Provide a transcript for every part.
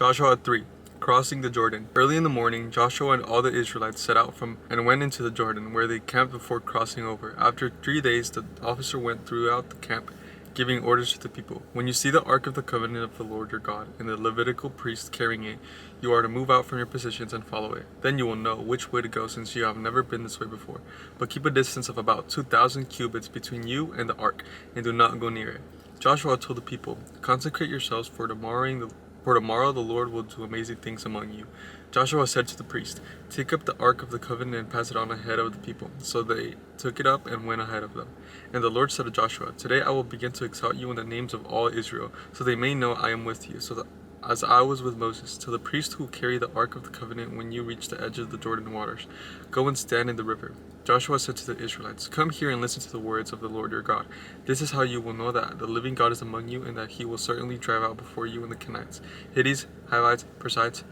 Joshua 3. Crossing the Jordan. Early in the morning, Joshua and all the Israelites set out from and went into the Jordan, where they camped before crossing over. After 3 days, the officer went throughout the camp, giving orders to the people. When you see the Ark of the Covenant of the Lord your God, and the Levitical priest carrying it, you are to move out from your positions and follow it. Then you will know which way to go, since you have never been this way before. But keep a distance of about 2,000 cubits between you and the Ark, and do not go near it. Joshua told the people, "Consecrate yourselves, for tomorrow the Lord will do amazing things among you." Joshua said to the priest, "Take up the Ark of the Covenant and pass it on ahead of the people." So they took it up and went ahead of them. And the Lord said to Joshua, "Today I will begin to exalt you in the names of all Israel, so they may know I am with you, so that as I was with Moses. To the priest who carry the Ark of the Covenant, when you reach the edge of the Jordan waters, go and stand in the river." Joshua said to the Israelites, "Come here and listen to the words of the Lord your God. This is how you will know that the living God is among you, and that he will certainly drive out before you in the Kenites, Hittites, Hivites, Perizzites,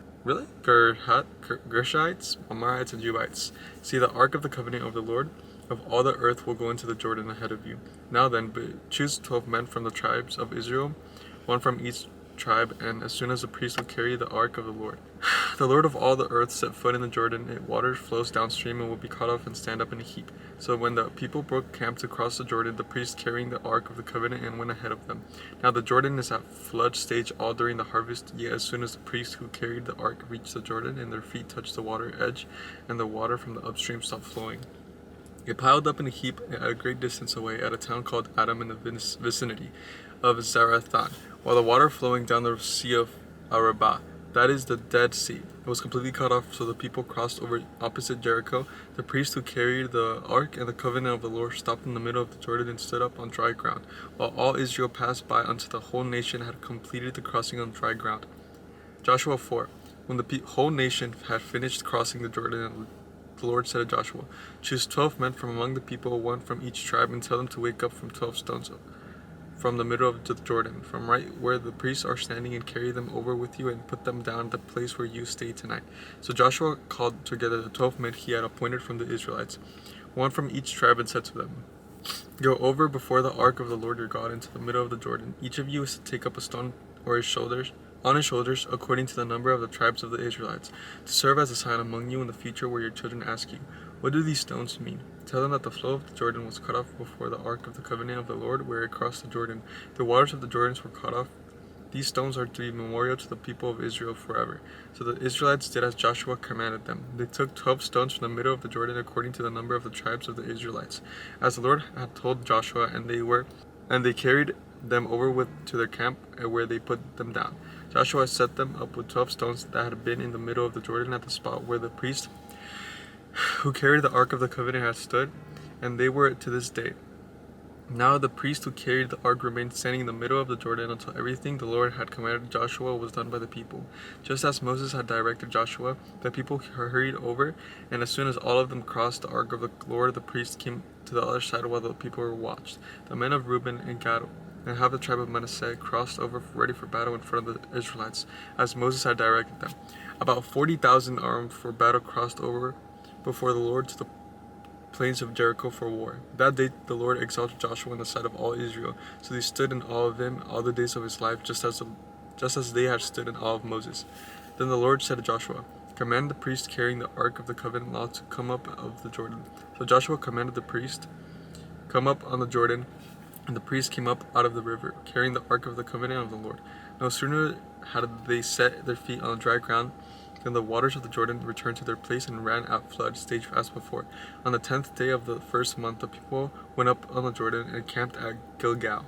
Gershites, Amorites, and Jebusites. See, the Ark of the Covenant of the Lord of all the earth will go into the Jordan ahead of you. Now then, choose 12 men from the tribes of Israel, one from each tribe, and as soon as the priest will carry the Ark of the Lord. The Lord of all the earth set foot in the Jordan, its water flows downstream and will be cut off and stand up in a heap." So when the people broke camp to cross the Jordan, the priest carrying the Ark of the Covenant and went ahead of them. Now the Jordan is at flood stage all during the harvest, yet as soon as the priest who carried the Ark reached the Jordan, and their feet touched the water edge, and the water from the upstream stopped flowing, it piled up in a heap at a great distance away at a town called Adam in the vicinity of Zarethan, while the water flowing down the Sea of Arabah, that is the Dead Sea, it was completely cut off. So the people crossed over opposite Jericho. The priest who carried the Ark and the Covenant of the Lord stopped in the middle of the Jordan and stood up on dry ground, while all Israel passed by until the whole nation had completed the crossing on dry ground. Joshua 4. When the whole nation had finished crossing the Jordan, the Lord said to Joshua, "Choose 12 men from among the people, one from each tribe, and tell them to wake up from 12 stones from the middle of the Jordan, from right where the priests are standing, and carry them over with you and put them down at the place where you stay tonight." So Joshua called together the 12 men he had appointed from the Israelites, one from each tribe, and said to them, "Go over before the Ark of the Lord your God into the middle of the Jordan. Each of you is to take up a stone on his shoulders, according to the number of the tribes of the Israelites, to serve as a sign among you in the future where your children ask you, 'What do these stones mean?' Tell them that the flow of the Jordan was cut off before the Ark of the Covenant of the Lord, where it crossed the Jordan. The waters of the Jordans were cut off. These stones are to be memorial to the people of Israel forever." So the Israelites did as Joshua commanded them. They took 12 stones from the middle of the Jordan according to the number of the tribes of the Israelites, as the Lord had told Joshua, and they carried them over to their camp, where they put them down. Joshua set them up with 12 stones that had been in the middle of the Jordan at the spot where the priest who carried the Ark of the Covenant had stood, and they were to this day. Now the priest who carried the Ark remained standing in the middle of the Jordan until everything the Lord had commanded Joshua was done by the people. Just as Moses had directed Joshua, the people hurried over, and as soon as all of them crossed the Ark of the Lord, the priest came to the other side while the people were watched. The men of Reuben and Gad and half the tribe of Manasseh crossed over ready for battle in front of the Israelites, as Moses had directed them. About 40,000 armed for battle crossed over before the Lord to the plains of Jericho for war. That day the Lord exalted Joshua in the sight of all Israel, so they stood in awe of him all the days of his life, just as they had stood in awe of Moses. Then the Lord said to Joshua, "Command the priest carrying the Ark of the Covenant now to come up out of the Jordan." So Joshua commanded the priest, "Come up on the Jordan," and the priest came up out of the river, carrying the Ark of the Covenant of the Lord. No sooner had they set their feet on dry ground than the waters of the Jordan returned to their place and ran at flood stage as before. On the 10th day of the first month, the people went up on the Jordan and camped at Gilgal.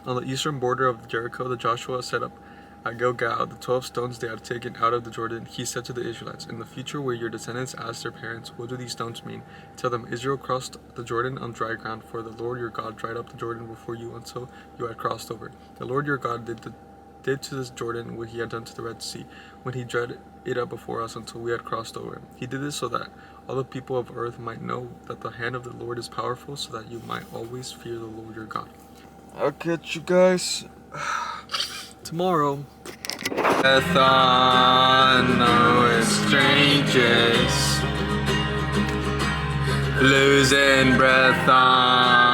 On the eastern border of Jericho, the Joshua set up at Gilgal the 12 stones they had taken out of the Jordan. He said to the Israelites, "In the future, where your descendants ask their parents, 'What do these stones mean?' tell them, Israel crossed the Jordan on dry ground, for the Lord your God dried up the Jordan before you until you had crossed over. The Lord your God did to this Jordan what he had done to the Red Sea, when he dried it up before us until we had crossed over. He did this so that all the people of earth might know that the hand of the Lord is powerful, so that you might always fear the Lord your God." I'll catch you guys tomorrow. Breath on, no strangers, losing breath on.